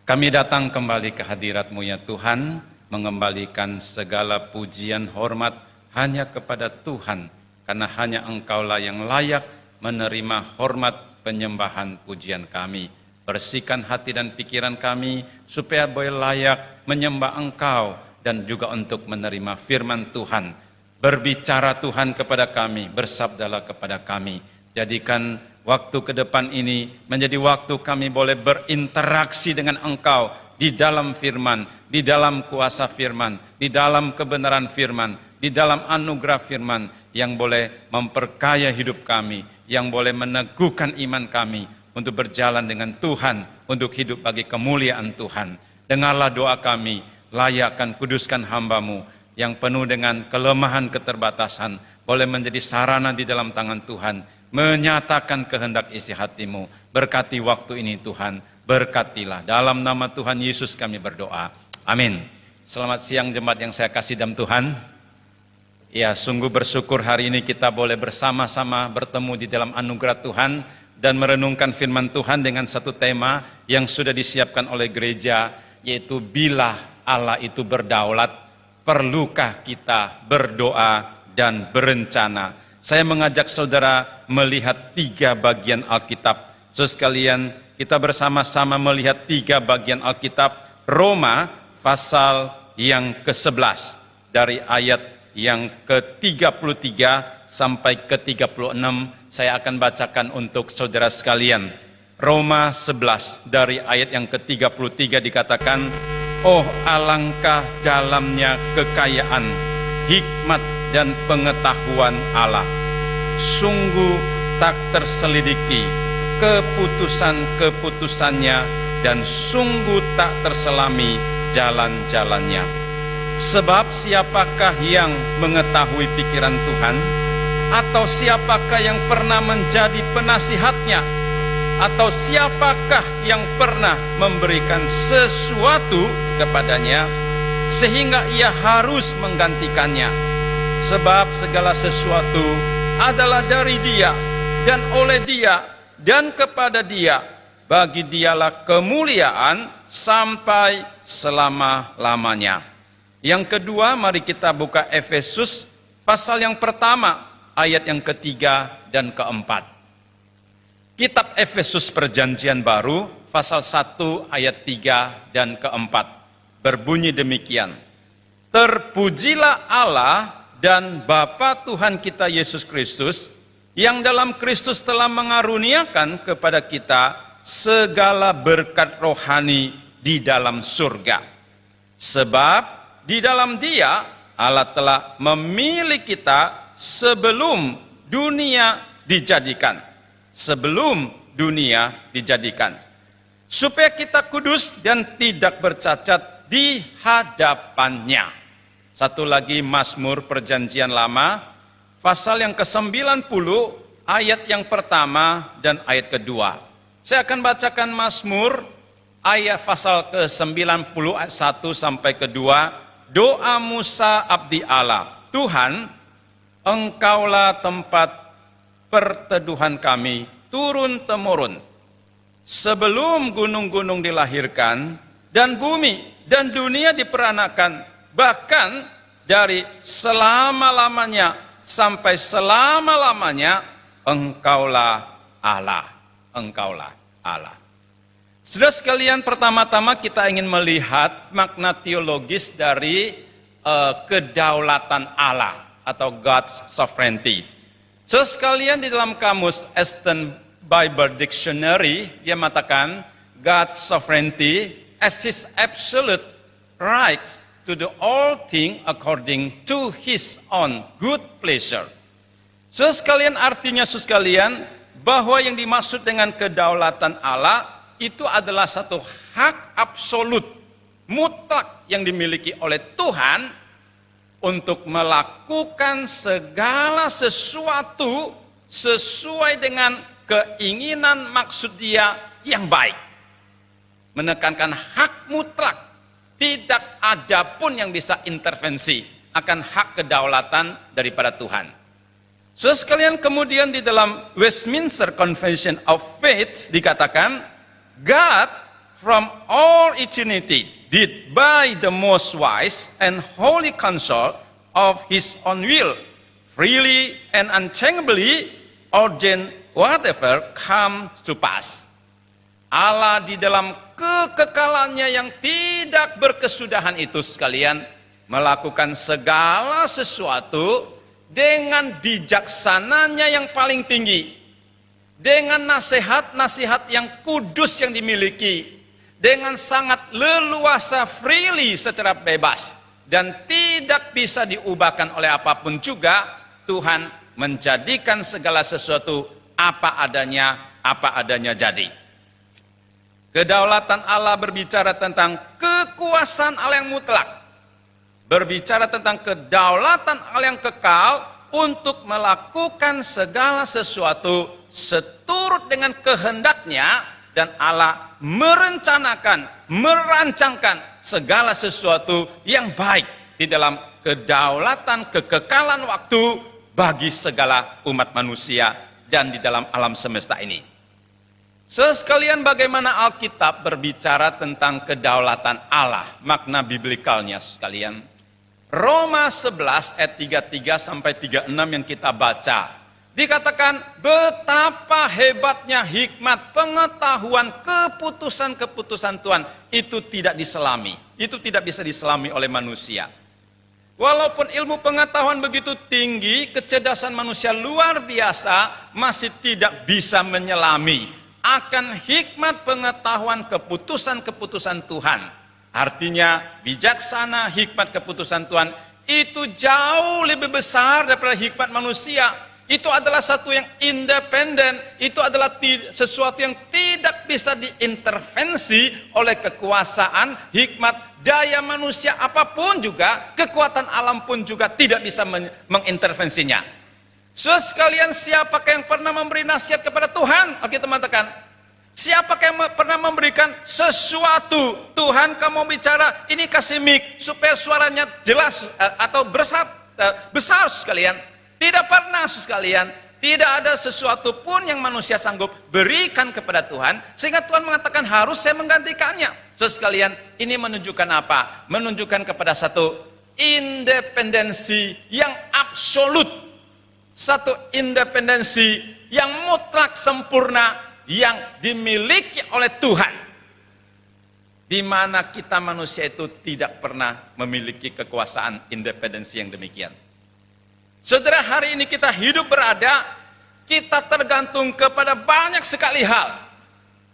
Kami datang kembali ke hadirat-Mu ya Tuhan, mengembalikan segala pujian hormat hanya kepada Tuhan, karena hanya Engkaulah yang layak menerima hormat penyembahan pujian kami. Bersihkan hati dan pikiran kami, supaya boleh layak menyembah Engkau, dan juga untuk menerima firman Tuhan. Berbicara Tuhan kepada kami, bersabdalah kepada kami. Jadikan waktu ke depan ini menjadi waktu kami boleh berinteraksi dengan Engkau di dalam firman, di dalam kuasa firman, di dalam kebenaran firman, di dalam anugerah firman yang boleh memperkaya hidup kami, yang boleh meneguhkan iman kami untuk berjalan dengan Tuhan, untuk hidup bagi kemuliaan Tuhan. Dengarlah doa kami, layakkan kuduskan hamba-Mu yang penuh dengan kelemahan keterbatasan, boleh menjadi sarana di dalam tangan Tuhan, menyatakan kehendak isi hati-Mu. Berkati waktu ini Tuhan, berkatilah. Dalam nama Tuhan Yesus kami berdoa. Amin. Selamat siang jemaat yang saya kasih dalam Tuhan. Ya, sungguh bersyukur hari ini kita boleh bersama-sama bertemu di dalam anugerah Tuhan dan merenungkan firman Tuhan dengan satu tema yang sudah disiapkan oleh gereja, yaitu bila Allah itu berdaulat, perlukah kita berdoa dan berencana. Saya mengajak saudara melihat 3 bagian Alkitab. Saudara sekalian, kita bersama-sama melihat 3 bagian Alkitab. Roma pasal yang ke-11 dari ayat yang ke-33 sampai ke-36 saya akan bacakan untuk saudara sekalian. Roma 11 dari ayat yang ke-33 dikatakan, "Oh alangkah dalamnya kekayaan, hikmat dan pengetahuan Allah. Sungguh tak terselidiki keputusan-keputusannya dan sungguh tak terselami jalan-jalannya. Sebab siapakah yang mengetahui pikiran Tuhan? Atau siapakah yang pernah menjadi penasihatnya? Atau siapakah yang pernah memberikan sesuatu kepadanya sehingga ia harus menggantikannya? Sebab segala sesuatu adalah dari Dia dan oleh Dia dan kepada Dia. Bagi Dialah kemuliaan sampai selama-lamanya." Yang kedua, mari kita buka Efesus pasal yang pertama, ayat yang ketiga dan keempat. Kitab Efesus Perjanjian Baru, pasal 1 ayat 3 dan keempat. Berbunyi demikian, "Terpujilah Allah dan Bapa Tuhan kita Yesus Kristus, yang dalam Kristus telah mengaruniakan kepada kita segala berkat rohani di dalam surga. Sebab di dalam Dia Allah telah memilih kita sebelum dunia dijadikan." Sebelum dunia dijadikan. Supaya kita kudus dan tidak bercacat di hadapannya. Satu lagi Mazmur Perjanjian Lama, pasal yang ke-90, ayat yang pertama dan ayat kedua. Saya akan bacakan Mazmur, ayat pasal ke-90, ayat 1 sampai kedua. Doa Musa abdi Allah, "Tuhan, Engkaulah tempat perteduhan kami turun-temurun. Sebelum gunung-gunung dilahirkan dan bumi dan dunia diperanakan, bahkan dari selama-lamanya sampai selama-lamanya, Engkaulah Allah." Engkaulah Allah. Saudara sekalian, pertama-tama kita ingin melihat makna teologis dari kedaulatan Allah atau God's sovereignty. Saudara sekalian, di dalam kamus Aston Bible Dictionary, dia mengatakan God's sovereignty as His absolute right to do all things according to His own good pleasure. Saudara sekalian, artinya saudara sekalian, bahwa yang dimaksud dengan kedaulatan Allah itu adalah satu hak absolut, mutlak yang dimiliki oleh Tuhan untuk melakukan segala sesuatu sesuai dengan keinginan maksud Dia yang baik. Menekankan hak mutlak, tidak ada pun yang bisa intervensi akan hak kedaulatan daripada Tuhan. Saudara sekalian, kemudian di dalam Westminster Confession of Faith dikatakan, God from all eternity did by the most wise and holy counsel of his own will freely and unchangeably ordain whatever comes to pass. Allah di dalam kekekalannya yang tidak berkesudahan itu sekalian melakukan segala sesuatu dengan bijaksananya yang paling tinggi, dengan nasihat-nasihat yang kudus yang dimiliki, dengan sangat leluasa freely secara bebas dan tidak bisa diubahkan oleh apapun juga. Tuhan menjadikan segala sesuatu apa adanya jadi. Kedaulatan Allah berbicara tentang kekuasaan Allah yang mutlak, berbicara tentang kedaulatan Allah yang kekal untuk melakukan segala sesuatu seturut dengan kehendaknya, dan Allah merencanakan, merancangkan segala sesuatu yang baik di dalam kedaulatan kekekalan waktu bagi segala umat manusia dan di dalam alam semesta ini. Sekalian, bagaimana Alkitab berbicara tentang kedaulatan Allah, makna biblikalnya sekalian. Roma 11 ayat 33 sampai 36 yang kita baca, dikatakan betapa hebatnya hikmat, pengetahuan, keputusan-keputusan Tuhan itu tidak diselami. Itu tidak bisa diselami oleh manusia. Walaupun ilmu pengetahuan begitu tinggi, kecerdasan manusia luar biasa, masih tidak bisa menyelami akan hikmat pengetahuan keputusan-keputusan Tuhan. Artinya bijaksana hikmat keputusan Tuhan itu jauh lebih besar daripada hikmat manusia. Itu adalah satu yang independen, itu adalah sesuatu yang tidak bisa diintervensi oleh kekuasaan, hikmat, daya manusia apapun juga, kekuatan alam pun juga tidak bisa mengintervensinya. Sekalian, siapakah yang pernah memberi nasihat kepada Tuhan? Alkitab mengatakan, siapakah yang pernah memberikan sesuatu? Tuhan, kamu bicara, ini kasih mic supaya suaranya jelas atau besar sekalian. Tidak pernah sekalian. Tidak ada sesuatu pun yang manusia sanggup berikan kepada Tuhan sehingga Tuhan mengatakan harus saya menggantikannya. Sekalian, ini menunjukkan apa? Menunjukkan kepada satu independensi yang absolut, satu independensi yang mutlak sempurna yang dimiliki oleh Tuhan, di mana kita manusia itu tidak pernah memiliki kekuasaan independensi yang demikian. Saudara, hari ini kita hidup berada, kita tergantung kepada banyak sekali hal.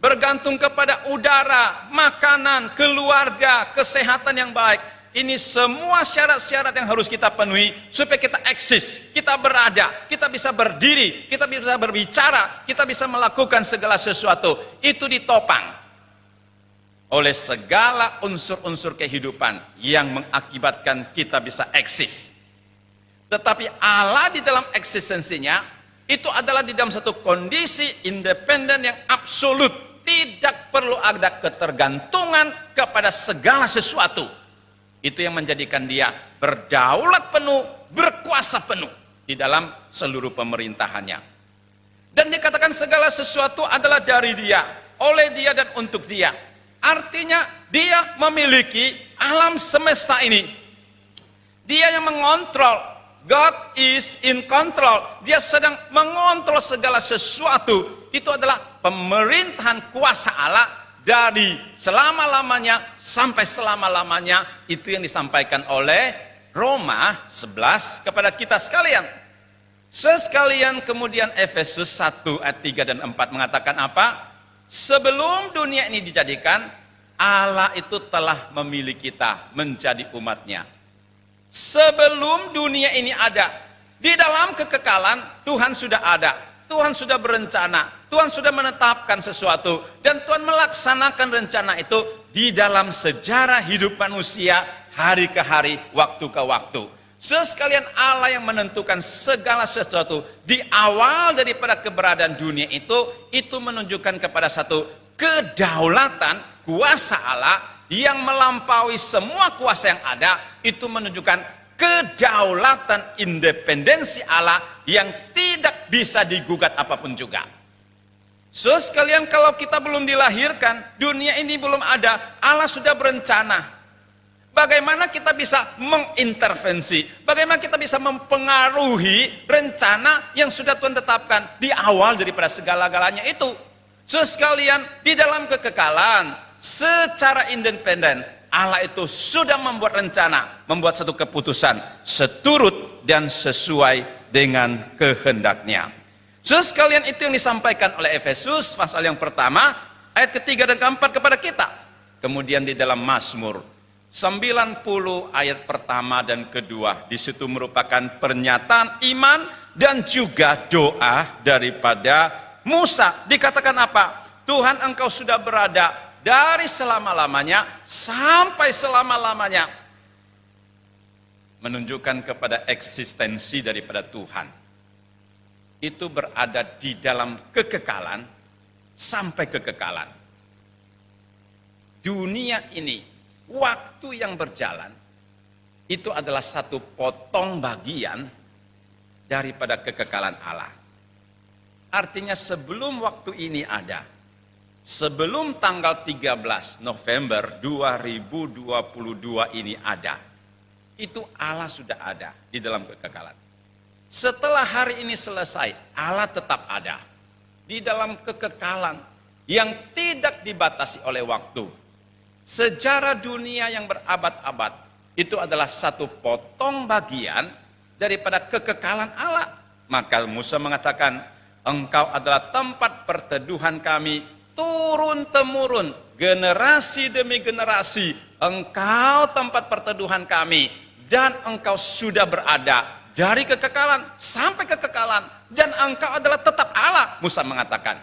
Bergantung kepada udara, makanan, keluarga, kesehatan yang baik. Ini semua syarat-syarat yang harus kita penuhi supaya kita eksis, kita berada, kita bisa berdiri, kita bisa berbicara, kita bisa melakukan segala sesuatu. Itu ditopang oleh segala unsur-unsur kehidupan yang mengakibatkan kita bisa eksis. Tetapi Allah di dalam eksistensinya itu adalah di dalam satu kondisi independen yang absolut, tidak perlu ada ketergantungan kepada segala sesuatu. Itu yang menjadikan dia berdaulat penuh, berkuasa penuh di dalam seluruh pemerintahannya. Dan dikatakan segala sesuatu adalah dari dia, oleh dia dan untuk dia. Artinya dia memiliki alam semesta ini. Dia yang mengontrol. God is in control. Dia sedang mengontrol segala sesuatu. Itu adalah pemerintahan kuasa Allah dari selama-lamanya sampai selama-lamanya. Itu yang disampaikan oleh Roma 11 kepada kita sekalian. Sekalian, kemudian Efesus 1 ayat 3 dan 4 mengatakan apa? Sebelum dunia ini dijadikan, Allah itu telah memilih kita menjadi umatnya. Sebelum dunia ini ada, di dalam kekekalan Tuhan sudah ada, Tuhan sudah berencana, Tuhan sudah menetapkan sesuatu, dan Tuhan melaksanakan rencana itu di dalam sejarah hidup manusia hari ke hari, waktu ke waktu. Sekalian, Allah yang menentukan segala sesuatu di awal daripada keberadaan dunia itu menunjukkan kepada satu kedaulatan kuasa Allah yang melampaui semua kuasa yang ada. Itu menunjukkan kedaulatan independensi Allah yang tidak bisa digugat apapun juga. So sekalian, kalau kita belum dilahirkan, dunia ini belum ada, Allah sudah berencana. Bagaimana kita bisa mengintervensi? Bagaimana kita bisa mempengaruhi rencana yang sudah Tuhan tetapkan di awal daripada segala-galanya itu? So sekalian, di dalam kekekalan, secara independen, Allah itu sudah membuat rencana, membuat satu keputusan seturut dan sesuai dengan kehendaknya. So sekalian, itu yang disampaikan oleh Efesus pasal yang pertama ayat ketiga dan keempat kepada kita. Kemudian di dalam Mazmur 90 ayat pertama dan kedua, di situ merupakan pernyataan iman dan juga doa daripada Musa. Dikatakan apa? Tuhan, Engkau sudah berada dari selama-lamanya sampai selama-lamanya, menunjukkan kepada eksistensi daripada Tuhan. Itu berada di dalam kekekalan sampai kekekalan. Dunia ini, waktu yang berjalan, itu adalah satu potong bagian daripada kekekalan Allah. Artinya sebelum waktu ini ada, sebelum tanggal 13 November 2022 ini ada, itu Allah sudah ada di dalam kekekalan. Setelah hari ini selesai, Allah tetap ada di dalam kekekalan yang tidak dibatasi oleh waktu. Sejarah dunia yang berabad-abad itu adalah satu potong bagian daripada kekekalan Allah. Maka Musa mengatakan, Engkau adalah tempat perteduhan kami turun-temurun, generasi demi generasi. Engkau tempat perteduhan kami, dan Engkau sudah berada dari kekekalan sampai kekekalan, dan Engkau adalah tetap Allah. Musa mengatakan,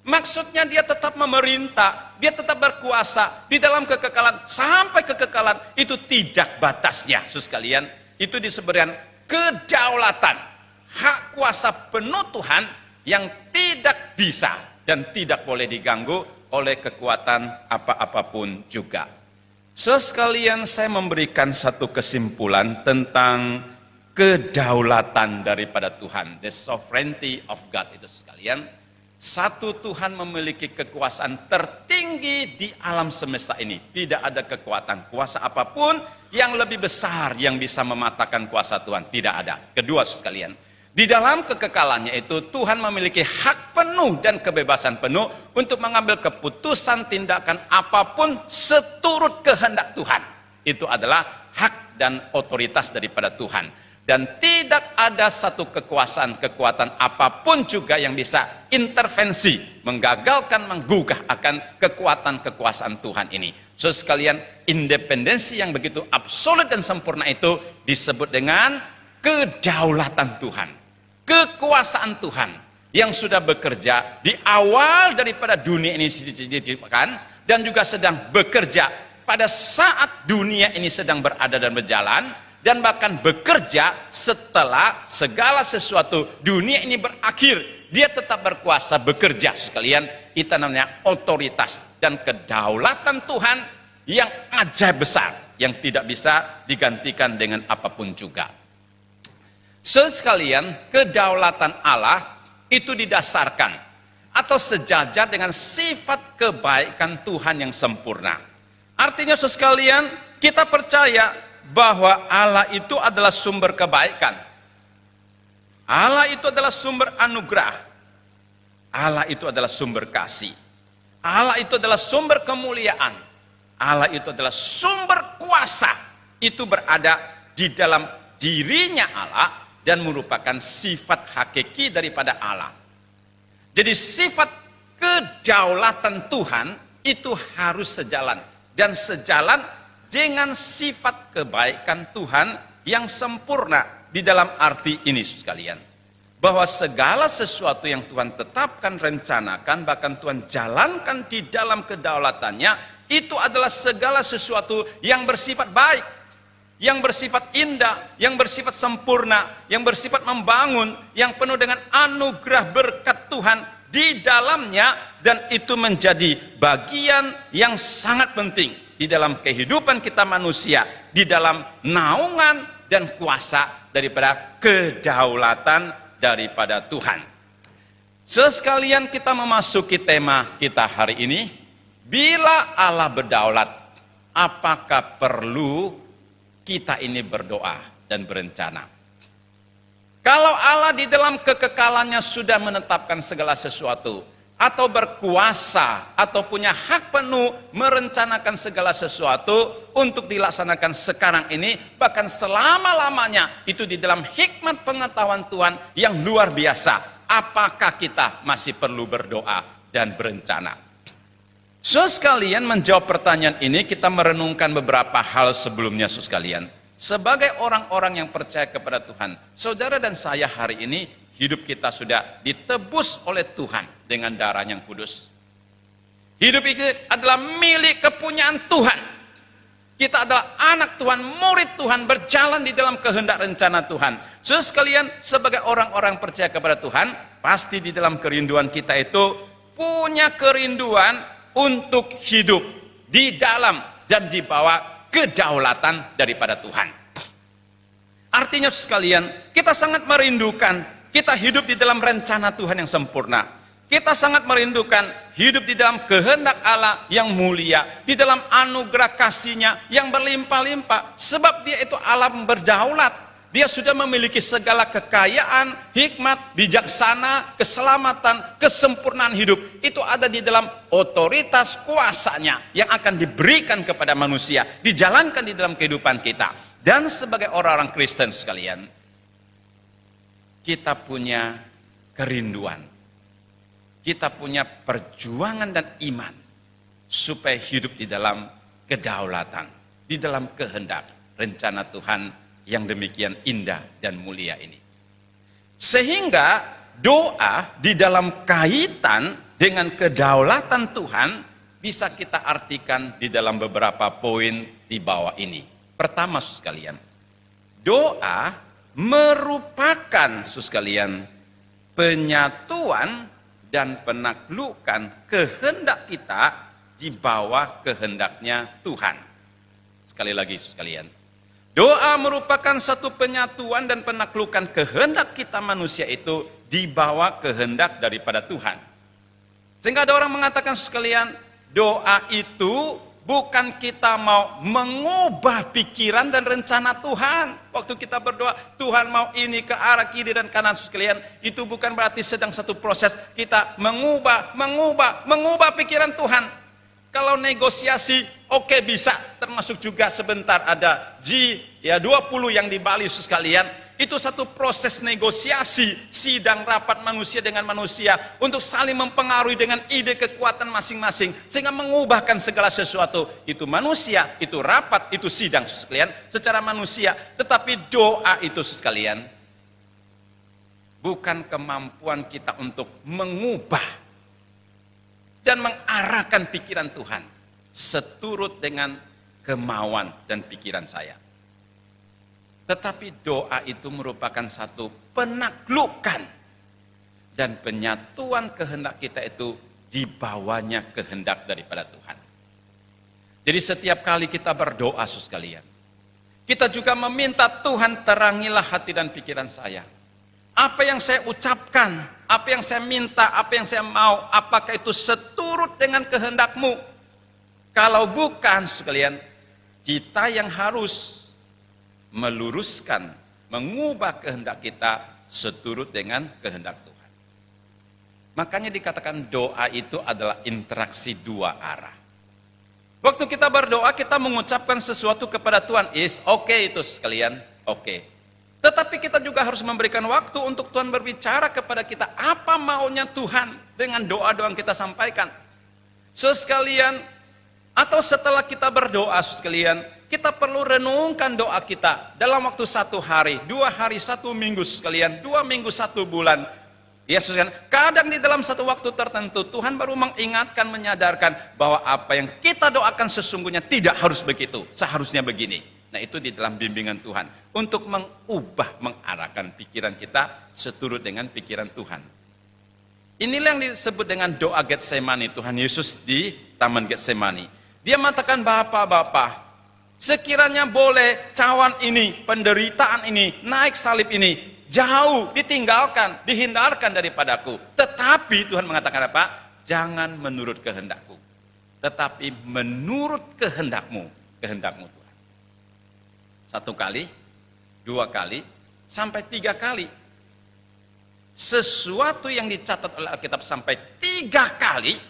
maksudnya dia tetap memerintah, dia tetap berkuasa di dalam kekekalan sampai kekekalan. Itu tidak batasnya, saudara sekalian. Itu disebutkan kedaulatan, hak kuasa penuh Tuhan yang tidak bisa dan tidak boleh diganggu oleh kekuatan apa-apapun juga. Saudara sekalian, saya memberikan satu kesimpulan tentang kedaulatan daripada Tuhan, the sovereignty of God itu sekalian. Satu, Tuhan memiliki kekuasaan tertinggi di alam semesta ini. Tidak ada kekuatan kuasa apapun yang lebih besar yang bisa mematahkan kuasa Tuhan. Tidak ada. Kedua sekalian, di dalam kekekalannya itu Tuhan memiliki hak penuh dan kebebasan penuh untuk mengambil keputusan tindakan apapun seturut kehendak Tuhan. Itu adalah hak dan otoritas daripada Tuhan. Dan tidak ada satu kekuatan apapun juga yang bisa intervensi, menggagalkan, menggugah akan kekuasaan Tuhan ini. So sekalian, independensi yang begitu absolut dan sempurna itu disebut dengan kedaulatan Tuhan, kekuasaan Tuhan yang sudah bekerja di awal daripada dunia ini diciptakan, dan juga sedang bekerja pada saat dunia ini sedang berada dan berjalan, dan bahkan bekerja setelah segala sesuatu dunia ini berakhir. Dia tetap berkuasa, bekerja sekalian. Itu namanya otoritas dan kedaulatan Tuhan yang ajaib besar, yang tidak bisa digantikan dengan apapun juga. Sekalian, kedaulatan Allah itu didasarkan atau sejajar dengan sifat kebaikan Tuhan yang sempurna. Artinya sekalian, kita percaya bahwa Allah itu adalah sumber kebaikan. Allah itu adalah sumber anugerah. Allah itu adalah sumber kasih. Allah itu adalah sumber kemuliaan. Allah itu adalah sumber kuasa. Itu berada di dalam dirinya Allah dan merupakan sifat hakiki daripada Allah. Jadi sifat kedaulatan Tuhan itu harus sejalan, dan sejalan dengan sifat kebaikan Tuhan yang sempurna. Di dalam arti ini sekalian, bahwa segala sesuatu yang Tuhan tetapkan, rencanakan, bahkan Tuhan jalankan di dalam kedaulatannya, itu adalah segala sesuatu yang bersifat baik, yang bersifat indah, yang bersifat sempurna, yang bersifat membangun, yang penuh dengan anugerah berkat Tuhan di dalamnya. Dan itu menjadi bagian yang sangat penting di dalam kehidupan kita manusia, di dalam naungan dan kuasa daripada kedaulatan daripada Tuhan. Sekalian kita memasuki tema kita hari ini, bila Allah berdaulat, apakah perlu kita ini berdoa dan berencana? Kalau Allah di dalam kekekalannya sudah menetapkan segala sesuatu, atau berkuasa, atau punya hak penuh merencanakan segala sesuatu untuk dilaksanakan sekarang ini, bahkan selama-lamanya, itu di dalam hikmat pengetahuan Tuhan yang luar biasa. Apakah kita masih perlu berdoa dan berencana? Sekalian menjawab pertanyaan ini, kita merenungkan beberapa hal sebelumnya sekalian. Sebagai orang-orang yang percaya kepada Tuhan, saudara dan saya hari ini, hidup kita sudah ditebus oleh Tuhan dengan darah yang kudus. Hidup itu adalah milik kepunyaan Tuhan. Kita adalah anak Tuhan, murid Tuhan, berjalan di dalam kehendak rencana Tuhan. Sekalian, sebagai orang-orang percaya kepada Tuhan, pasti di dalam kerinduan kita itu punya kerinduan untuk hidup di dalam dan di bawah kedaulatan daripada Tuhan. Artinya sekalian, kita sangat merindukan kita hidup di dalam rencana Tuhan yang sempurna. Kita sangat merindukan hidup di dalam kehendak Allah yang mulia, di dalam anugerah kasih-Nya yang berlimpah-limpah. Sebab Dia itu Allah berdaulat. Dia sudah memiliki segala kekayaan, hikmat, bijaksana, keselamatan, kesempurnaan hidup. Itu ada di dalam otoritas kuasa-Nya yang akan diberikan kepada manusia, dijalankan di dalam kehidupan kita. Dan sebagai orang-orang Kristen sekalian, kita punya kerinduan, kita punya perjuangan dan iman supaya hidup di dalam kedaulatan, di dalam kehendak rencana Tuhan yang demikian indah dan mulia ini. Sehingga doa di dalam kaitan dengan kedaulatan Tuhan bisa kita artikan di dalam beberapa poin di bawah ini. Pertama, sekalian, doa merupakan sekalian penyatuan dan penaklukan kehendak kita di bawah kehendaknya Tuhan. Sekali lagi sekalian, doa merupakan satu penyatuan dan penaklukan kehendak kita manusia itu di bawah kehendak daripada Tuhan. Sehingga ada orang mengatakan sekalian, doa itu bukan kita mau mengubah pikiran dan rencana Tuhan. Waktu kita berdoa, Tuhan mau ini ke arah kiri dan kanan sekalian, itu bukan berarti sedang satu proses kita mengubah pikiran Tuhan. Kalau negosiasi, oke, bisa, termasuk juga sebentar ada G20 yang di Bali sekalian. Itu satu proses negosiasi, sidang rapat manusia dengan manusia untuk saling mempengaruhi dengan ide kekuatan masing-masing sehingga mengubahkan segala sesuatu. Itu manusia, itu rapat, itu sidang sekalian secara manusia. Tetapi doa itu sekalian bukan kemampuan kita untuk mengubah dan mengarahkan pikiran Tuhan seturut dengan kemauan dan pikiran saya. Tetapi doa itu merupakan satu penaklukan dan penyatuan kehendak kita itu di bawahnya kehendak daripada Tuhan. Jadi setiap kali kita berdoa sekalian, kita juga meminta Tuhan, terangilah hati dan pikiran saya. Apa yang saya ucapkan, apa yang saya minta, apa yang saya mau, apakah itu seturut dengan kehendak-Mu? Kalau bukan sekalian, kita yang harus meluruskan, mengubah kehendak kita seturut dengan kehendak Tuhan. Makanya dikatakan doa itu adalah interaksi dua arah. Waktu kita berdoa, kita mengucapkan sesuatu kepada Tuhan, oke itu sekalian, oke. Tetapi kita juga harus memberikan waktu untuk Tuhan berbicara kepada kita, apa maunya Tuhan dengan doa-doa yang kita sampaikan. Sekalian, atau setelah kita berdoa sekalian, kita perlu renungkan doa kita dalam waktu 1 hari, 2 hari, 1 minggu sekalian, 2 minggu, 1 bulan. Yesus kan, kadang di dalam satu waktu tertentu Tuhan baru mengingatkan, menyadarkan bahwa apa yang kita doakan sesungguhnya tidak harus begitu, seharusnya begini. Nah, itu di dalam bimbingan Tuhan untuk mengubah, mengarahkan pikiran kita seturut dengan pikiran Tuhan. Inilah yang disebut dengan doa Getsemani Tuhan Yesus di Taman Getsemani. Dia mengatakan, Bapa, sekiranya boleh cawan ini, penderitaan ini, naik salib ini, jauh, ditinggalkan, dihindarkan daripadaku. Tetapi Tuhan mengatakan apa? Jangan menurut kehendakku, tetapi menurut kehendakmu, kehendakmu Tuhan. 1 kali, 2 kali, sampai 3 kali. Sesuatu yang dicatat oleh Alkitab sampai 3 kali,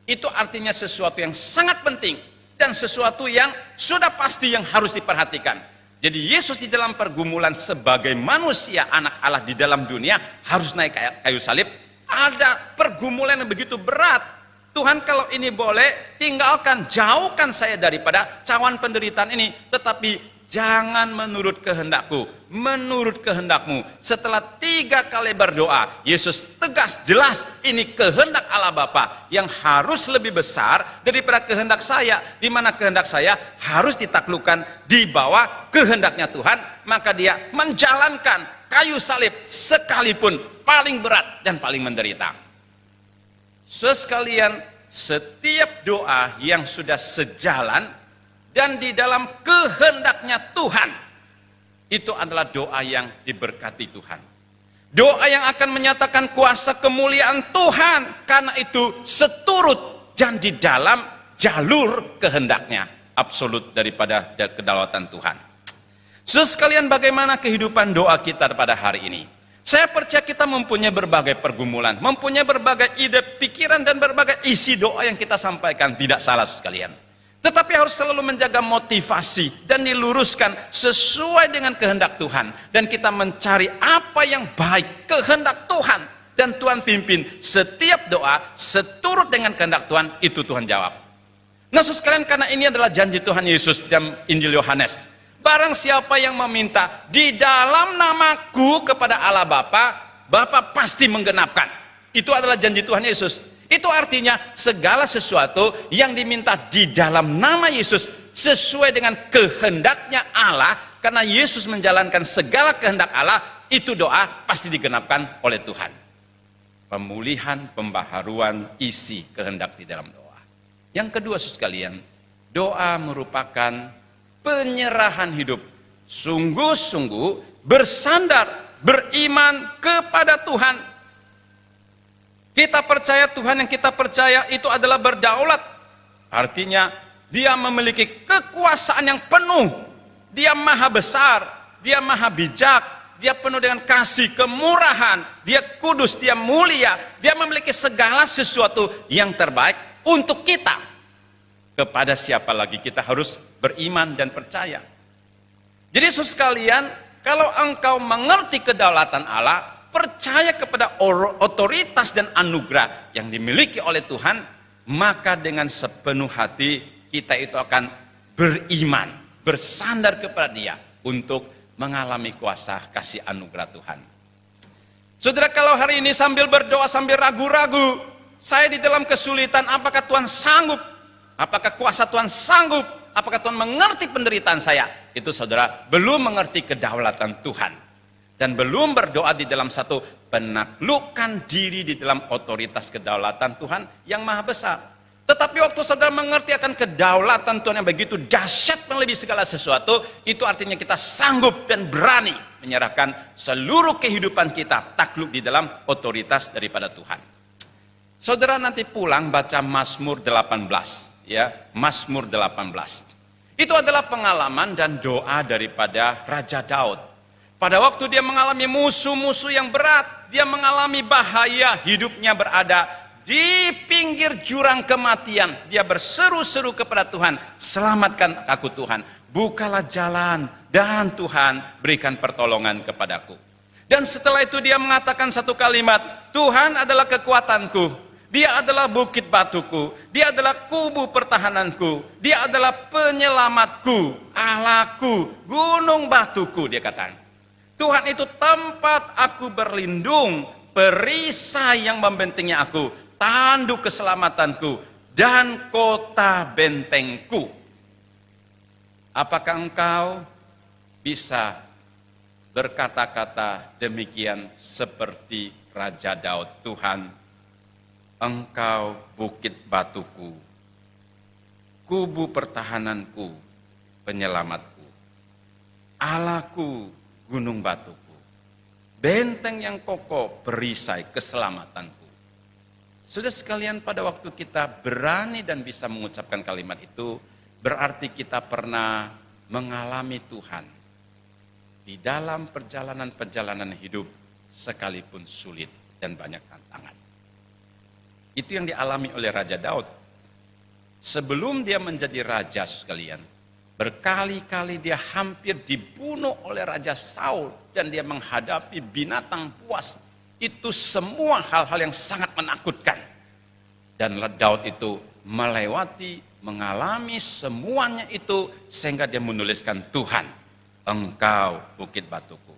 itu artinya sesuatu yang sangat penting dan sesuatu yang sudah pasti yang harus diperhatikan. Jadi Yesus di dalam pergumulan sebagai manusia anak Allah di dalam dunia harus naik kayu salib. Ada pergumulan yang begitu berat. Tuhan, kalau ini boleh, tinggalkan, jauhkan saya daripada cawan penderitaan ini. Tetapi jangan menurut kehendakku, menurut kehendakmu. Setelah 3 kali berdoa, Yesus tegas, jelas, ini kehendak Allah Bapa yang harus lebih besar daripada kehendak saya. Di mana kehendak saya harus ditaklukkan di bawah kehendaknya Tuhan. Maka dia menjalankan kayu salib sekalipun paling berat dan paling menderita. Sekalian, setiap doa yang sudah sejalan dan di dalam kehendaknya Tuhan, itu adalah doa yang diberkati Tuhan. Doa yang akan menyatakan kuasa kemuliaan Tuhan, karena itu seturut dan di dalam jalur kehendaknya, absolut daripada kedaulatan Tuhan. Sekalian, bagaimana kehidupan doa kita pada hari ini? Saya percaya kita mempunyai berbagai pergumulan, mempunyai berbagai ide, pikiran, dan berbagai isi doa yang kita sampaikan. Tidak salah sekalian. Tetapi harus selalu menjaga motivasi dan diluruskan sesuai dengan kehendak Tuhan. Dan kita mencari apa yang baik, kehendak Tuhan. Dan Tuhan pimpin setiap doa seturut dengan kehendak Tuhan, itu Tuhan jawab. Nah, sekalian, karena ini adalah janji Tuhan Yesus dalam Injil Yohanes. Barang siapa yang meminta di dalam namaku kepada Allah Bapa, Bapa pasti menggenapkan. Itu adalah janji Tuhan Yesus. Itu artinya segala sesuatu yang diminta di dalam nama Yesus sesuai dengan kehendaknya Allah, karena Yesus menjalankan segala kehendak Allah, itu doa pasti digenapkan oleh Tuhan. Pemulihan, pembaharuan isi kehendak di dalam doa. Yang kedua, sekalian, doa merupakan penyerahan hidup, sungguh-sungguh bersandar, beriman kepada Tuhan. Kita percaya Tuhan yang kita percaya itu adalah berdaulat. Artinya dia memiliki kekuasaan yang penuh. Dia maha besar, dia maha bijak, dia penuh dengan kasih, kemurahan, dia kudus, dia mulia, dia memiliki segala sesuatu yang terbaik untuk kita. Kepada siapa lagi kita harus beriman dan percaya. Jadi sekalian, kalau engkau mengerti kedaulatan Allah, percaya kepada otoritas dan anugerah yang dimiliki oleh Tuhan, maka dengan sepenuh hati kita itu akan beriman, bersandar kepada Dia untuk mengalami kuasa kasih anugerah Tuhan. Saudara, kalau hari ini sambil berdoa, sambil ragu-ragu, saya di dalam kesulitan, apakah Tuhan sanggup? Apakah kuasa Tuhan sanggup? Apakah Tuhan mengerti penderitaan saya? Itu saudara belum mengerti kedaulatan Tuhan. Dan belum berdoa di dalam satu penaklukan diri di dalam otoritas kedaulatan Tuhan yang maha besar. Tetapi waktu saudara mengerti akan kedaulatan Tuhan yang begitu dahsyat melebihi segala sesuatu, itu artinya kita sanggup dan berani menyerahkan seluruh kehidupan kita takluk di dalam otoritas daripada Tuhan. Saudara nanti pulang baca Mazmur 18. Ya, Mazmur 18. Itu adalah pengalaman dan doa daripada Raja Daud. Pada waktu dia mengalami musuh-musuh yang berat, dia mengalami bahaya, hidupnya berada di pinggir jurang kematian. Dia berseru-seru kepada Tuhan, selamatkan aku Tuhan, bukalah jalan, dan Tuhan berikan pertolongan kepadaku. Dan setelah itu dia mengatakan satu kalimat, Tuhan adalah kekuatanku, Dia adalah bukit batuku, Dia adalah kubu pertahananku, Dia adalah penyelamatku, Allahku, gunung batuku. Dia katakan, Tuhan itu tempat aku berlindung, perisai yang membentengi aku, tanduk keselamatanku, dan kota bentengku. Apakah engkau bisa berkata-kata demikian seperti Raja Daud? Tuhan, Engkau bukit batuku, kubu pertahananku, penyelamatku, Allahku, gunung batuku. benteng yang kokoh, perisai keselamatanku. Sudah sekalian, pada waktu kita berani dan bisa mengucapkan kalimat itu, berarti kita pernah mengalami Tuhan di dalam perjalanan-perjalanan hidup sekalipun sulit dan banyak tantangan. Itu yang dialami oleh Raja Daud. Sebelum dia menjadi raja sekalian, berkali-kali dia hampir dibunuh oleh Raja Saul dan dia menghadapi binatang buas. Itu semua hal-hal yang sangat menakutkan. Dan Daud itu melewati, mengalami semuanya itu sehingga dia menuliskan, Tuhan, Engkau bukit batuku,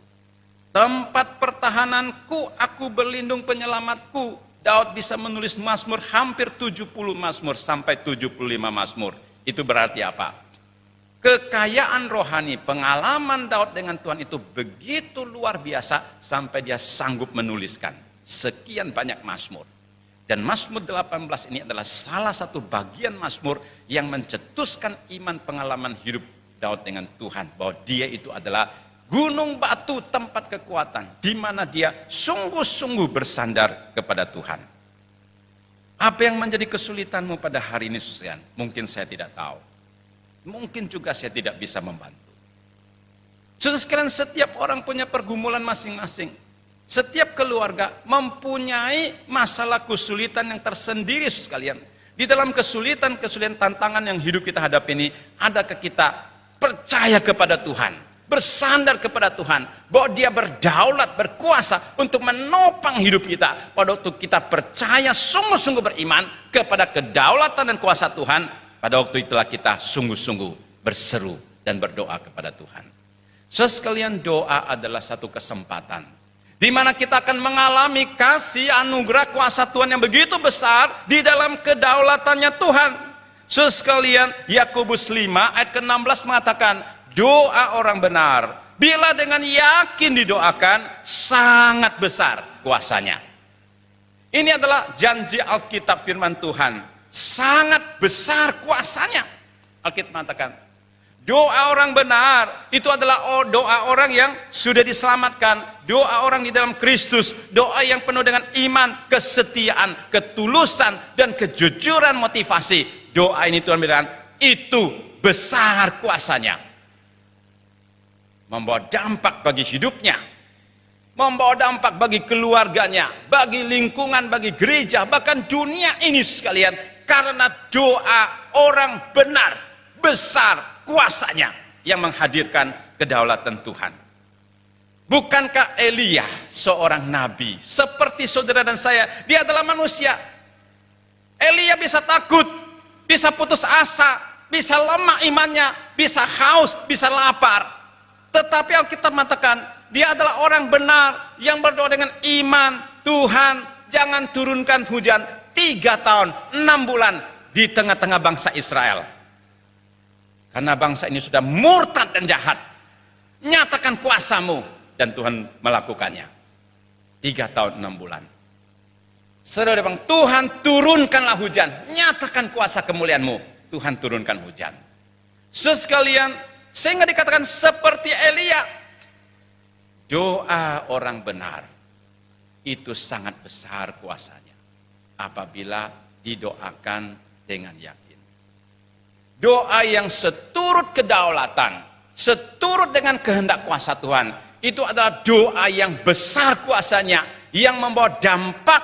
tempat pertahananku, aku berlindung penyelamatku. Daud bisa menulis Mazmur hampir 70 Mazmur sampai 75 Mazmur. Itu berarti apa? Kekayaan rohani, pengalaman Daud dengan Tuhan itu begitu luar biasa sampai dia sanggup menuliskan sekian banyak Mazmur. Dan Mazmur 18 ini adalah salah satu bagian Mazmur yang mencetuskan iman pengalaman hidup Daud dengan Tuhan, bahwa dia itu adalah gunung batu tempat kekuatan, di mana dia sungguh-sungguh bersandar kepada Tuhan. Apa yang menjadi kesulitanmu pada hari ini, Susian? Mungkin saya tidak tahu. Mungkin juga saya tidak bisa membantu. Saudara sekalian, setiap orang punya pergumulan masing-masing. Setiap keluarga mempunyai masalah kesulitan yang tersendiri, saudara sekalian. Di dalam kesulitan tantangan yang hidup kita hadapi ini, adakah kita percaya kepada Tuhan, bersandar kepada Tuhan, bahwa Dia berdaulat, berkuasa untuk menopang hidup kita. Pada waktu kita percaya, sungguh-sungguh beriman kepada kedaulatan dan kuasa Tuhan, pada waktu itulah kita sungguh-sungguh berseru dan berdoa kepada Tuhan. Saudara sekalian, doa adalah satu kesempatan di mana kita akan mengalami kasih anugerah kuasa Tuhan yang begitu besar di dalam kedaulatannya Tuhan. Saudara sekalian, Yakobus 5 ayat ke-16 mengatakan, doa orang benar bila dengan yakin didoakan sangat besar kuasanya. Ini adalah janji Alkitab, firman Tuhan, sangat besar kuasanya. Alkitab mengatakan, doa orang benar itu adalah doa orang yang sudah diselamatkan, doa orang di dalam Kristus, doa yang penuh dengan iman, kesetiaan, ketulusan, dan kejujuran motivasi. Doa ini Tuhan bilang, itu besar kuasanya. Membawa dampak bagi hidupnya, membawa dampak bagi keluarganya, bagi lingkungan, bagi gereja, bahkan dunia ini sekalian. Karena doa orang benar, besar kuasanya yang menghadirkan kedaulatan Tuhan. Bukankah Elia seorang nabi seperti saudara dan saya? Dia adalah manusia. Elia bisa takut, bisa putus asa, bisa lemah imannya, bisa haus, bisa lapar. Tetapi Alkitab mengatakan dia adalah orang benar yang berdoa dengan iman. Tuhan, jangan turunkan hujan 3 tahun 6 bulan di tengah-tengah bangsa Israel, karena bangsa ini sudah murtad dan jahat. Nyatakan kuasamu, dan Tuhan melakukannya. 3 tahun 6 bulan. Saudara bilang, Tuhan turunkanlah hujan. Nyatakan kuasa kemuliaanmu. Tuhan turunkan hujan. Sekalian, sehingga dikatakan seperti Elia, doa orang benar itu sangat besar kuasanya apabila didoakan dengan yakin. Doa yang seturut kedaulatan, seturut dengan kehendak kuasa Tuhan, itu adalah doa yang besar kuasanya, yang membawa dampak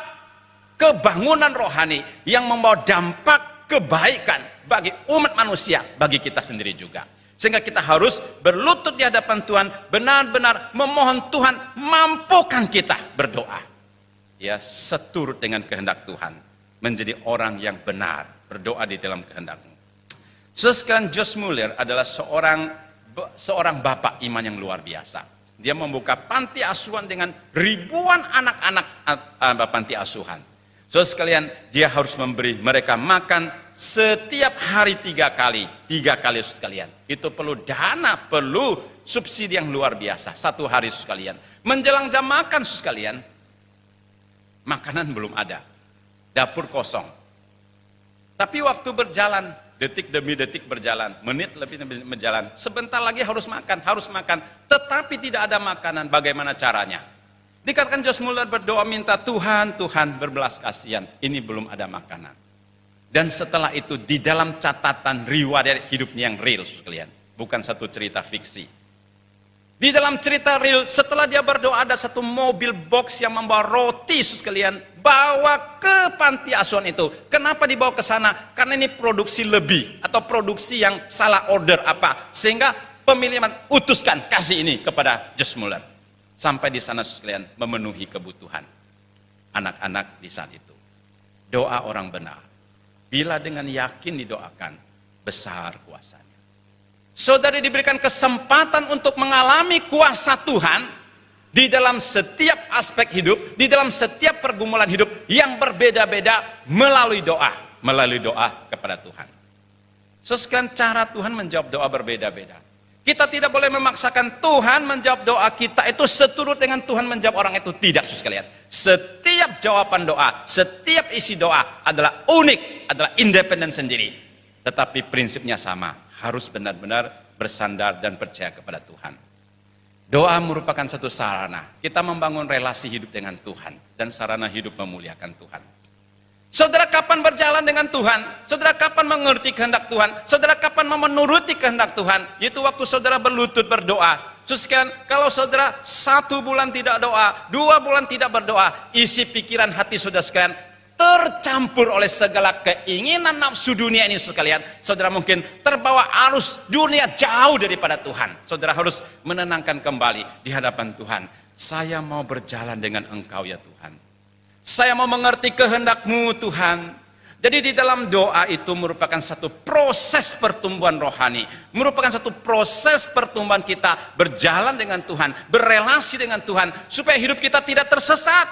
kebangunan rohani, yang membawa dampak kebaikan bagi umat manusia, bagi kita sendiri juga. Sehingga kita harus berlutut di hadapan Tuhan, benar-benar memohon Tuhan mampukan kita berdoa. Ya, seturut dengan kehendak Tuhan, menjadi orang yang benar, berdoa di dalam kehendak-Mu. Sekalian, Josh Muller adalah seorang bapak iman yang luar biasa. Dia membuka panti asuhan dengan ribuan anak-anak panti asuhan. Sekalian, dia harus memberi mereka makan setiap hari 3 kali. 3 kali sekalian. Itu perlu dana, perlu subsidi yang luar biasa. 1 hari sekalian. Menjelang jam makan sekalian, makanan belum ada, dapur kosong. Tapi waktu berjalan, detik demi detik berjalan, menit lebih berjalan, sebentar lagi harus makan, tetapi tidak ada makanan. Bagaimana caranya? Dikatakan Josh Muller berdoa minta Tuhan berbelas kasihan, ini belum ada makanan. Dan setelah itu di dalam catatan riwayat hidupnya yang real sekalian, bukan satu cerita fiksi. Di dalam cerita real, setelah dia berdoa ada satu mobil box yang membawa roti sekalian, bawa ke panti asuhan itu. Kenapa dibawa ke sana? Karena ini produksi lebih atau produksi yang salah order apa, sehingga pemilik utuskan kasih ini kepada Josh Muller. Sampai di sana sekalian memenuhi kebutuhan anak-anak di saat itu. Doa orang benar, bila dengan yakin didoakan, besar kuasanya. Saudara diberikan kesempatan untuk mengalami kuasa Tuhan di dalam setiap aspek hidup, di dalam setiap pergumulan hidup yang berbeda-beda melalui doa kepada Tuhan. Sekian cara Tuhan menjawab doa berbeda-beda. Kita tidak boleh memaksakan Tuhan menjawab doa kita itu seturut dengan Tuhan menjawab orang itu, tidak sekalian. Setiap jawaban doa, setiap isi doa adalah unik, adalah independen sendiri. Tetapi prinsipnya sama, harus benar-benar bersandar dan percaya kepada Tuhan. Doa merupakan satu sarana kita membangun relasi hidup dengan Tuhan dan sarana hidup memuliakan Tuhan. Saudara kapan berjalan dengan Tuhan? Saudara kapan mengerti kehendak Tuhan? Saudara kapan mau menuruti kehendak Tuhan? Yaitu waktu saudara berlutut berdoa. Sekian, kalau saudara 1 bulan tidak doa, 2 bulan tidak berdoa, isi pikiran hati saudara sekalian tercampur oleh segala keinginan nafsu dunia ini sekalian. Saudara mungkin terbawa arus dunia jauh daripada Tuhan. Saudara harus menenangkan kembali di hadapan Tuhan. Saya mau berjalan dengan Engkau ya Tuhan. Saya mau mengerti kehendak-Mu Tuhan. Jadi di dalam doa itu merupakan satu proses pertumbuhan rohani, merupakan satu proses pertumbuhan kita berjalan dengan Tuhan, berelasi dengan Tuhan, supaya hidup kita tidak tersesat.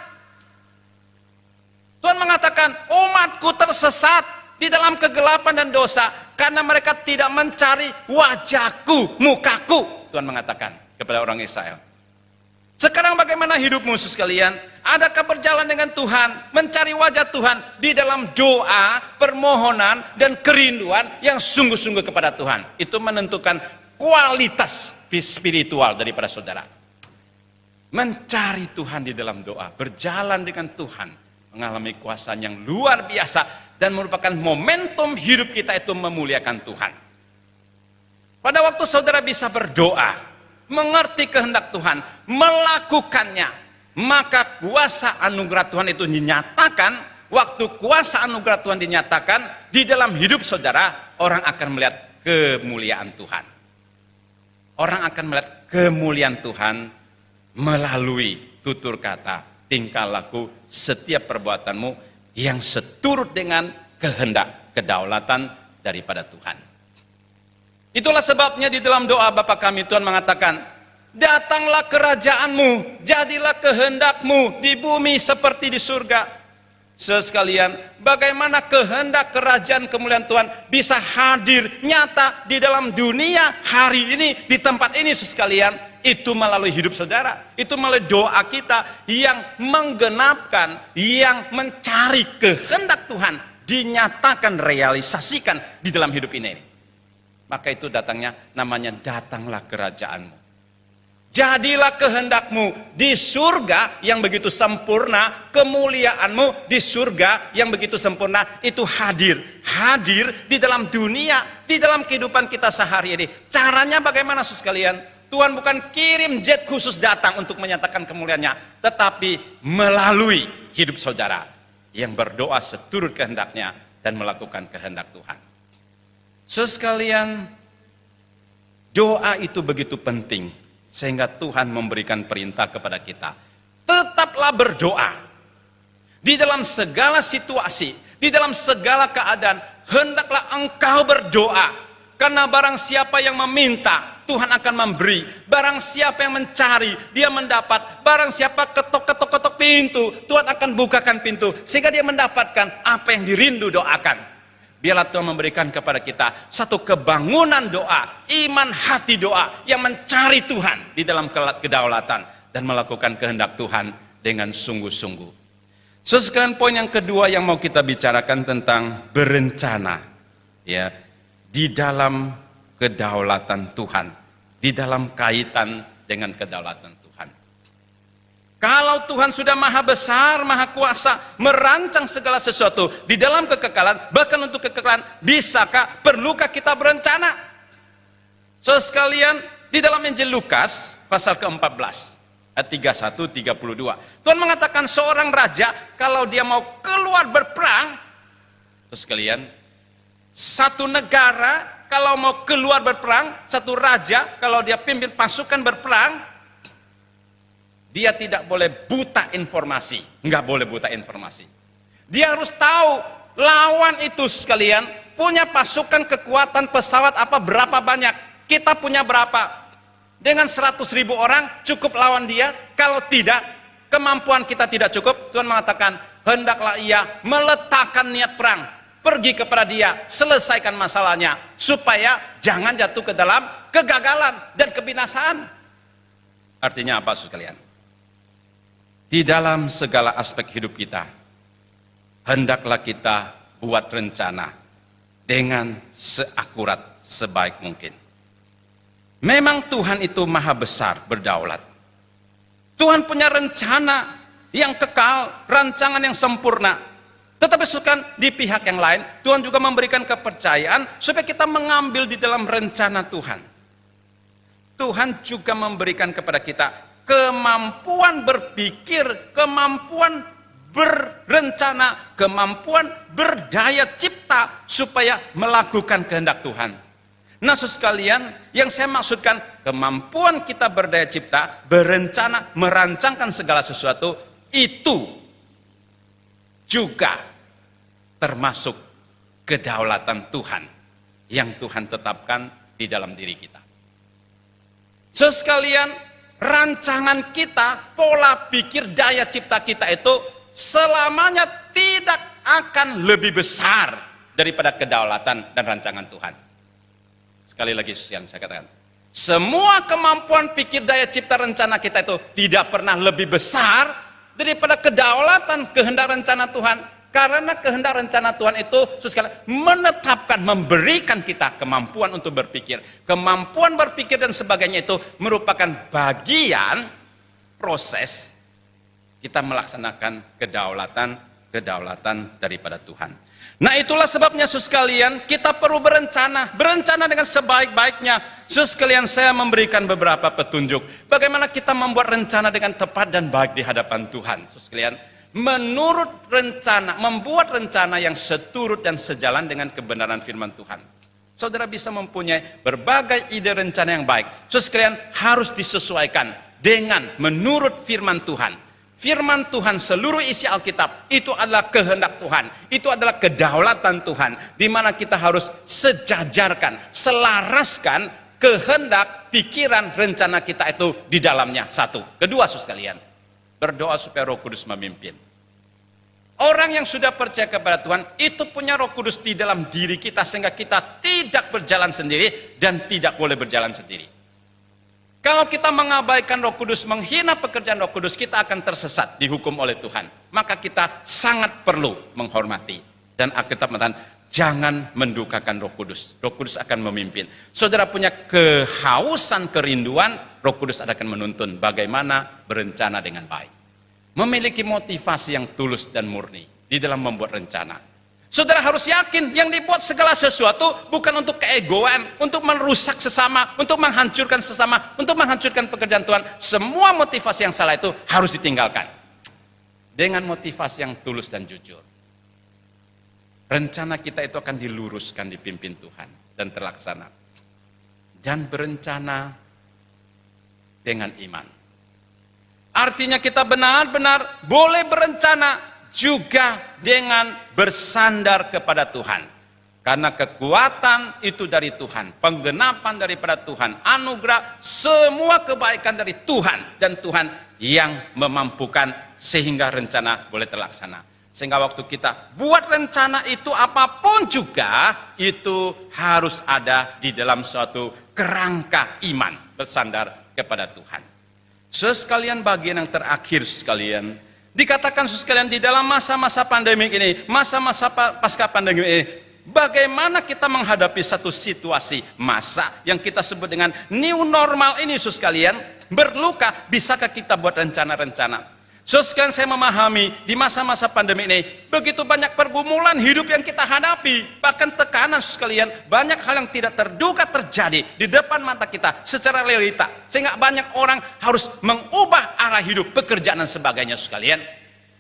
Tuhan mengatakan, umatku tersesat di dalam kegelapan dan dosa, karena mereka tidak mencari wajahku, mukaku. Tuhan mengatakan kepada orang Israel. Sekarang bagaimana hidupmu sekalian? Adakah berjalan dengan Tuhan, mencari wajah Tuhan di dalam doa, permohonan, dan kerinduan yang sungguh-sungguh kepada Tuhan? Itu menentukan kualitas spiritual daripada saudara. Mencari Tuhan di dalam doa, berjalan dengan Tuhan, mengalami kuasa yang luar biasa, dan merupakan momentum hidup kita itu memuliakan Tuhan. Pada waktu saudara bisa berdoa, mengerti kehendak Tuhan, melakukannya, maka kuasa anugerah Tuhan itu dinyatakan. Waktu kuasa anugerah Tuhan dinyatakan di dalam hidup saudara, orang akan melihat kemuliaan Tuhan. Orang akan melihat kemuliaan Tuhan melalui tutur kata, tingkah laku, setiap perbuatanmu yang seturut dengan kehendak kedaulatan daripada Tuhan. Itulah sebabnya di dalam doa Bapa kami Tuhan mengatakan, datanglah kerajaanmu, jadilah kehendakmu di bumi seperti di surga. Sekalian, bagaimana kehendak kerajaan kemuliaan Tuhan bisa hadir nyata di dalam dunia hari ini, di tempat ini sekalian, itu melalui hidup saudara, itu melalui doa kita yang menggenapkan, yang mencari kehendak Tuhan, dinyatakan, realisasikan di dalam hidup ini. Maka itu datangnya, namanya datanglah kerajaanmu. Jadilah kehendakmu di surga yang begitu sempurna, kemuliaanmu di surga yang begitu sempurna, itu hadir di dalam dunia, di dalam kehidupan kita sehari ini. Caranya bagaimana sekalian? Tuhan bukan kirim jet khusus datang untuk menyatakan kemuliaannya, tetapi melalui hidup saudara yang berdoa seturut kehendaknya dan melakukan kehendak Tuhan. Sekalian, doa itu begitu penting sehingga Tuhan memberikan perintah kepada kita. Tetaplah berdoa. Di dalam segala situasi, di dalam segala keadaan, hendaklah engkau berdoa. Karena barang siapa yang meminta, Tuhan akan memberi. Barang siapa yang mencari, dia mendapat. Barang siapa ketok pintu, Tuhan akan bukakan pintu sehingga dia mendapatkan apa yang dirindu doakan. Biarlah Tuhan memberikan kepada kita satu kebangunan doa, iman hati doa yang mencari Tuhan di dalam kedaulatan dan melakukan kehendak Tuhan dengan sungguh-sungguh. Sekarang poin yang kedua yang mau kita bicarakan tentang berencana, ya, di dalam kedaulatan Tuhan, di dalam kaitan dengan kedaulatan Tuhan. Kalau Tuhan sudah maha besar, maha kuasa, merancang segala sesuatu di dalam kekekalan, bahkan untuk kekekalan, bisakah, perlukah kita berencana? Sekalian, di dalam Injil Lukas, pasal ke-14, ayat 31-32, Tuhan mengatakan seorang raja, kalau dia mau keluar berperang, sekalian, satu negara, kalau mau keluar berperang, satu raja, kalau dia pimpin pasukan berperang, dia tidak boleh buta informasi. Nggak boleh buta informasi. Dia harus tahu lawan itu sekalian punya pasukan, kekuatan, pesawat apa berapa banyak. Kita punya berapa. Dengan 100.000 orang cukup lawan dia. Kalau tidak, kemampuan kita tidak cukup. Tuhan mengatakan, hendaklah ia meletakkan niat perang. Pergi kepada dia, selesaikan masalahnya. Supaya jangan jatuh ke dalam kegagalan dan kebinasaan. Artinya apa, saudara sekalian? Di dalam segala aspek hidup kita, hendaklah kita buat rencana dengan seakurat sebaik mungkin. Memang Tuhan itu maha besar, berdaulat. Tuhan punya rencana yang kekal, rancangan yang sempurna. Tetapi di pihak yang lain, Tuhan juga memberikan kepercayaan supaya kita mengambil di dalam rencana Tuhan. Tuhan juga memberikan kepada kita kemampuan berpikir, kemampuan berencana, kemampuan berdaya cipta supaya melakukan kehendak Tuhan. Nah, saudara sekalian, yang saya maksudkan kemampuan kita berdaya cipta, berencana, merancangkan segala sesuatu, itu juga termasuk kedaulatan Tuhan yang Tuhan tetapkan di dalam diri kita. Saudara sekalian, rancangan kita, pola pikir, daya cipta kita itu selamanya tidak akan lebih besar daripada kedaulatan dan rancangan Tuhan. Sekali lagi yang saya katakan, semua kemampuan pikir, daya cipta, rencana kita itu tidak pernah lebih besar daripada kedaulatan kehendak rencana Tuhan. Karena kehendak rencana Tuhan itu menetapkan, memberikan kita kemampuan untuk berpikir. Kemampuan berpikir dan sebagainya itu merupakan bagian proses kita melaksanakan kedaulatan daripada Tuhan. Nah, itulah sebabnya saudara sekalian, kita perlu berencana dengan sebaik-baiknya. Saudara sekalian, saya memberikan beberapa petunjuk bagaimana kita membuat rencana dengan tepat dan baik di hadapan Tuhan. Saudara sekalian, menurut rencana, membuat rencana yang seturut dan sejalan dengan kebenaran firman Tuhan. Saudara bisa mempunyai berbagai ide rencana yang baik. Saudara sekalian, harus disesuaikan dengan menurut firman Tuhan. Firman Tuhan, seluruh isi Alkitab itu adalah kehendak Tuhan, itu adalah kedaulatan Tuhan, di mana kita harus sejajarkan, selaraskan kehendak, pikiran, rencana kita itu di dalamnya. Satu. Kedua, saudara sekalian, berdoa supaya Roh Kudus memimpin. Orang yang sudah percaya kepada Tuhan itu punya Roh Kudus di dalam diri kita, sehingga kita tidak berjalan sendiri dan tidak boleh berjalan sendiri. Kalau kita mengabaikan Roh Kudus, menghina pekerjaan Roh Kudus, kita akan tersesat, dihukum oleh Tuhan. Maka kita sangat perlu menghormati. Dan Alkitab mengatakan, jangan mendukakan Roh Kudus. Roh Kudus akan memimpin. Saudara punya kehausan, kerinduan, Roh Kudus akan menuntun bagaimana berencana dengan baik. Memiliki motivasi yang tulus dan murni di dalam membuat rencana. Saudara harus yakin yang dibuat segala sesuatu bukan untuk keegoan, untuk merusak sesama, untuk menghancurkan sesama, untuk menghancurkan pekerjaan Tuhan. Semua motivasi yang salah itu harus ditinggalkan. Dengan motivasi yang tulus dan jujur. Rencana kita itu akan diluruskan, dipimpin Tuhan dan terlaksana. Dan berencana dengan iman. Artinya kita benar-benar boleh berencana juga dengan bersandar kepada Tuhan. Karena kekuatan itu dari Tuhan, penggenapan daripada Tuhan, anugerah, semua kebaikan dari Tuhan, dan Tuhan yang memampukan sehingga rencana boleh terlaksana. Sehingga waktu kita buat rencana itu apapun juga, itu harus ada di dalam suatu kerangka iman, bersandar kepada Tuhan. Sekalian, bagian yang terakhir sekalian, dikatakan sekalian, di dalam masa-masa pandemi ini, masa-masa pasca pandemi ini, bagaimana kita menghadapi satu situasi masa yang kita sebut dengan new normal ini, saudara sekalian. Berluka, bisakah kita buat rencana-rencana? Saudara sekalian, saya memahami di masa-masa pandemi ini begitu banyak pergumulan hidup yang kita hadapi, bahkan tekanan, saudara sekalian. Banyak hal yang tidak terduga terjadi di depan mata kita secara realita, sehingga banyak orang harus mengubah arah hidup, pekerjaan dan sebagainya, saudara sekalian.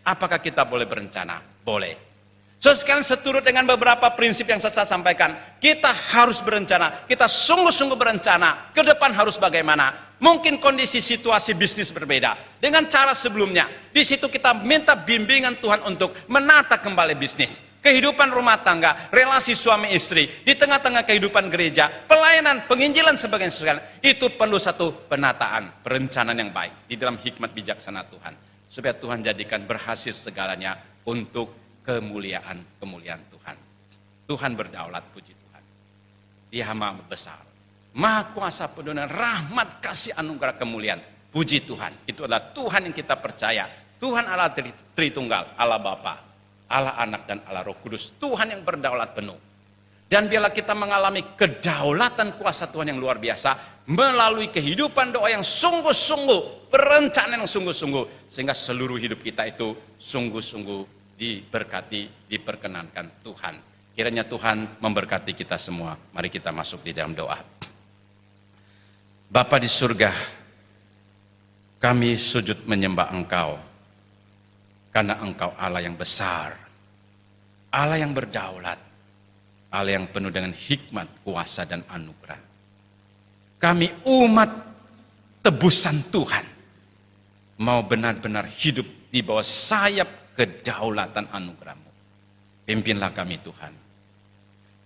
Apakah kita boleh berencana? Boleh. Saudara sekalian, seturut dengan beberapa prinsip yang saya sampaikan, kita harus berencana, kita sungguh-sungguh berencana ke depan harus bagaimana. Mungkin kondisi situasi bisnis berbeda dengan cara sebelumnya. Di situ kita minta bimbingan Tuhan untuk menata kembali bisnis, kehidupan rumah tangga, relasi suami istri, di tengah-tengah kehidupan gereja, pelayanan, penginjilan sebagainya. Itu perlu satu penataan, perencanaan yang baik di dalam hikmat bijaksana Tuhan, supaya Tuhan jadikan berhasil segalanya untuk kemuliaan Tuhan. Tuhan berdaulat, puji Tuhan. Dia Maha besar, Maha kuasa, penuh dengan rahmat, kasih, anugerah, kemuliaan. Puji Tuhan. Itu adalah Tuhan yang kita percaya. Tuhan Allah Tritunggal, Allah Bapa, Allah Anak, dan Allah Roh Kudus. Tuhan yang berdaulat penuh. Dan biarlah kita mengalami kedaulatan kuasa Tuhan yang luar biasa melalui kehidupan doa yang sungguh-sungguh, perencanaan yang sungguh-sungguh, sehingga seluruh hidup kita itu sungguh-sungguh diberkati, diperkenankan Tuhan. Kiranya Tuhan memberkati kita semua. Mari kita masuk di dalam doa. Bapa di surga, kami sujud menyembah Engkau, karena Engkau Allah yang besar, Allah yang berdaulat, Allah yang penuh dengan hikmat, kuasa, dan anugerah. Kami umat tebusan Tuhan, mau benar-benar hidup di bawah sayap kedaulatan anugerah-Mu. Pimpinlah kami Tuhan.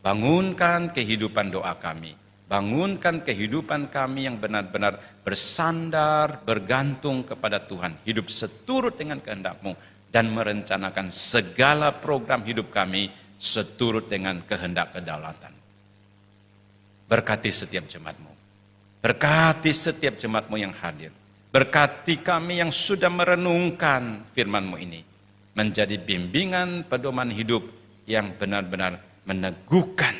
Bangunkan kehidupan doa kami. Bangunkan kehidupan kami yang benar-benar bersandar, bergantung kepada Tuhan. Hidup seturut dengan kehendak-Mu. Dan merencanakan segala program hidup kami seturut dengan kehendak kedaulatan. Berkati setiap jemaat-Mu. Berkati setiap jemaat-Mu yang hadir. Berkati kami yang sudah merenungkan firman-Mu ini. Menjadi bimbingan pedoman hidup yang benar-benar meneguhkan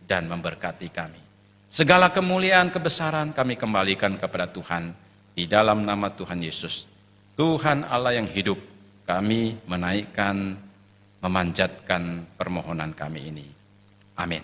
dan memberkati kami. Segala kemuliaan, kebesaran kami kembalikan kepada Tuhan. Di dalam nama Tuhan Yesus, Tuhan Allah yang hidup, kami menaikkan, memanjatkan permohonan kami ini. Amin.